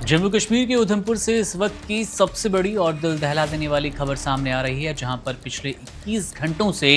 जम्मू कश्मीर के उधमपुर से इस वक्त की सबसे बड़ी और दिल दहला देने वाली खबर सामने आ रही है, जहां पर पिछले 21 घंटों से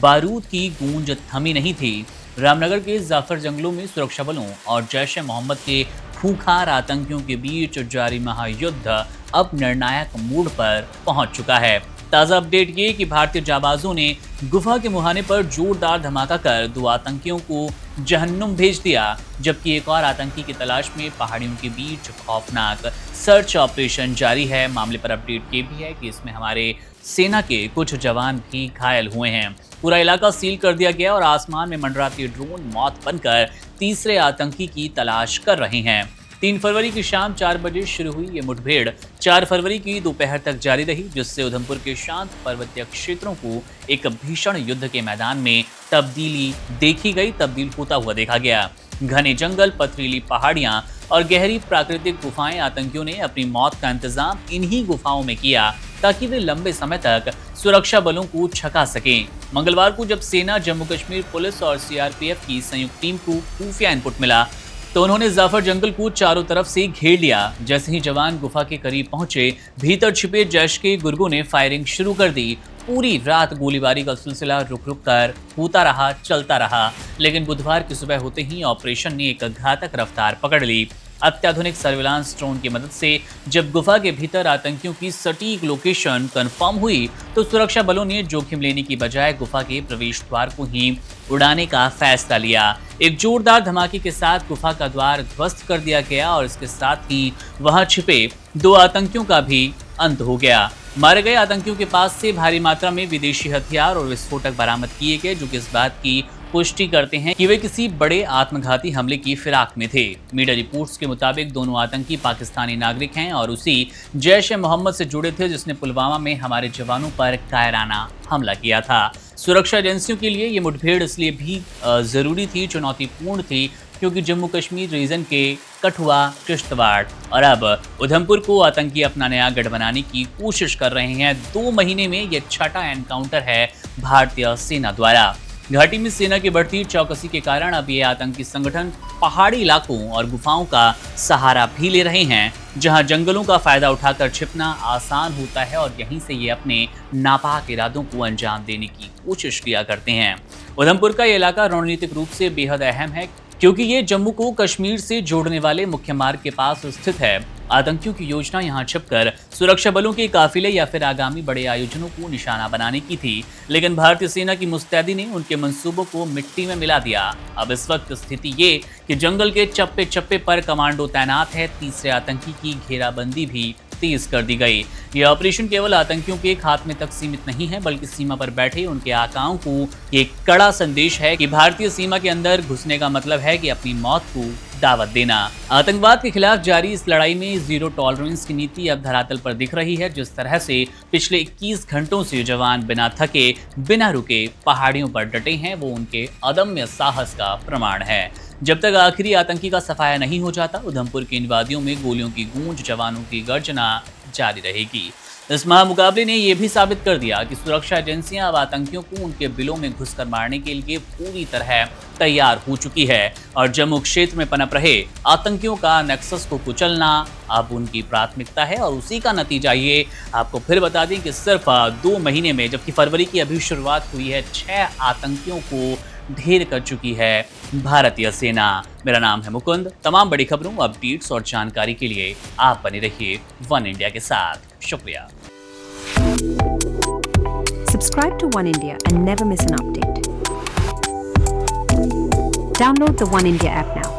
बारूद की गूंज थमी नहीं थी। रामनगर के जाफर जंगलों में सुरक्षा बलों और जैश-ए-मोहम्मद के खूंखार आतंकियों के बीच जारी महायुद्ध अब निर्णायक मोड़ पर पहुंच चुका है। ताज़ा अपडेट ये कि भारतीय जाबाजों ने गुफा के मुहाने पर जोरदार धमाका कर 2 आतंकियों को जहन्नुम भेज दिया, जबकि एक और आतंकी की तलाश में पहाड़ियों के बीच खौफनाक सर्च ऑपरेशन जारी है। मामले पर अपडेट ये भी है कि इसमें हमारे सेना के कुछ जवान भी घायल हुए हैं। पूरा इलाका सील कर दिया गया और आसमान में मंडराते ड्रोन मौत बनकर तीसरे आतंकी की तलाश कर रहे हैं। 3 फरवरी की शाम 4 बजे शुरू हुई ये मुठभेड़ 4 फरवरी की दोपहर तक जारी रही, जिससे उधमपुर के शांत पर्वतीय क्षेत्रों को एक भीषण युद्ध के मैदान में तब्दील होता हुआ देखा गया। घने जंगल, पथरीली पहाड़ियां और गहरी प्राकृतिक गुफाएं, आतंकियों ने अपनी मौत का इंतजाम इन्हीं गुफाओं में किया ताकि वे लंबे समय तक सुरक्षा बलों को छका सकें। मंगलवार को जब सेना, जम्मू कश्मीर पुलिस और सीआरपीएफ की संयुक्त टीम को खुफिया इनपुट मिला तो उन्होंने जाफर जंगल को चारों तरफ से घेर लिया। जैसे ही जवान गुफा के करीब पहुंचे, भीतर छिपे जैश के गुर्गों ने फायरिंग शुरू कर दी। पूरी रात गोलीबारी का सिलसिला रुक कर चलता रहा, लेकिन बुधवार की सुबह होते ही ऑपरेशन ने एक घातक रफ्तार पकड़ ली। अत्याधुनिक सर्विलांस ड्रोन की मदद से जब गुफा के भीतर आतंकियों की सटीक लोकेशन कंफर्म हुई, तो सुरक्षा बलों ने जोखिम लेने की बजाय गुफा के प्रवेश द्वार को ही उड़ाने का फैसला लिया। एक जोरदार धमाके के साथ गुफा का द्वार ध्वस्त कर दिया गया और इसके साथ ही वहां छिपे 2 आतंकियों का भी अंत हो गया। मारे गए आतंकियों के पास से भारी मात्रा में विदेशी हथियार और विस्फोटक बरामद किए गए, जो कि इस बात की पुष्टि करते हैं कि वे किसी बड़े आत्मघाती हमले की फिराक में थे। मीडिया रिपोर्ट्स के मुताबिक दोनों आतंकी पाकिस्तानी नागरिक हैं और उसी जैश-ए-मोहम्मद से जुड़े थे जिसने पुलवामा में हमारे जवानों पर कायराना हमला किया था। सुरक्षा एजेंसियों के लिए ये मुठभेड़ इसलिए भी जरूरी थी, चुनौतीपूर्ण थी, क्योंकि जम्मू कश्मीर रीजन के कठुआ, किश्तवाड़ और अब उधमपुर को आतंकी अपना नया गढ़ बनाने की कोशिश कर रहे हैं। 2 महीने में यह छठा एनकाउंटर है भारतीय सेना द्वारा। घाटी में सेना की बढ़ती चौकसी के कारण अब ये आतंकी संगठन पहाड़ी इलाकों और गुफाओं का सहारा भी ले रहे हैं, जहां जंगलों का फायदा उठाकर छिपना आसान होता है और यहीं से ये अपने नापाक इरादों को अंजाम देने की कोशिश किया करते हैं। उधमपुर का ये इलाका रणनीतिक रूप से बेहद अहम है, क्योंकि ये जम्मू को कश्मीर से जोड़ने वाले मुख्य मार्ग के पास स्थित है। आतंकियों की योजना यहां छिपकर सुरक्षा बलों के काफिले या फिर आगामी बड़े आयोजनों को निशाना बनाने की थी, लेकिन भारतीय सेना की मुस्तैदी ने उनके मंसूबों को मिट्टी में मिला दिया। अब इस वक्त स्थिति ये कि जंगल के चप्पे चप्पे पर कमांडो तैनात है। तीसरे आतंकी की घेराबंदी भी तेज कर दी गई। यह ऑपरेशन केवल आतंकियों के खात्मे तक सीमित नहीं है, बल्कि सीमा पर बैठे उनके आकाओं को एक कड़ा संदेश है कि भारतीय सीमा के अंदर घुसने का मतलब है कि अपनी मौत को दावत देना। आतंकवाद के खिलाफ जारी इस लड़ाई में जीरो टॉलरेंस की नीति अब धरातल पर दिख रही है। जिस तरह से पिछले 21 घंटों से जवान बिना थके, बिना रुके पहाड़ियों पर डटे हैं, वो उनके अदम्य साहस का प्रमाण है। जब तक आखिरी आतंकी का सफाया नहीं हो जाता, उधमपुर की इन वादियों में गोलियों की गूंज, जवानों की गर्जना जारी रहेगी। इस महामुकाबले ने यह भी साबित कर दिया कि सुरक्षा एजेंसियां अब आतंकियों को उनके बिलों में घुसकर मारने के लिए पूरी तरह तैयार हो चुकी है और जम्मू क्षेत्र में पनप रहे आतंकियों का नेक्सस को कुचलना अब उनकी प्राथमिकता है। और उसी का नतीजा ये आपको फिर बता दें कि सिर्फ 2 महीने में, जबकि फरवरी की अभी शुरुआत हुई है, 6 आतंकियों को ढेर कर चुकी है भारतीय सेना। मेरा नाम है मुकुंद। तमाम बड़ी खबरों, अपडेट्स और जानकारी के लिए आप बने रहिए वन इंडिया के साथ। शुक्रिया। Subscribe to One India and never miss an update. Download the One India app now.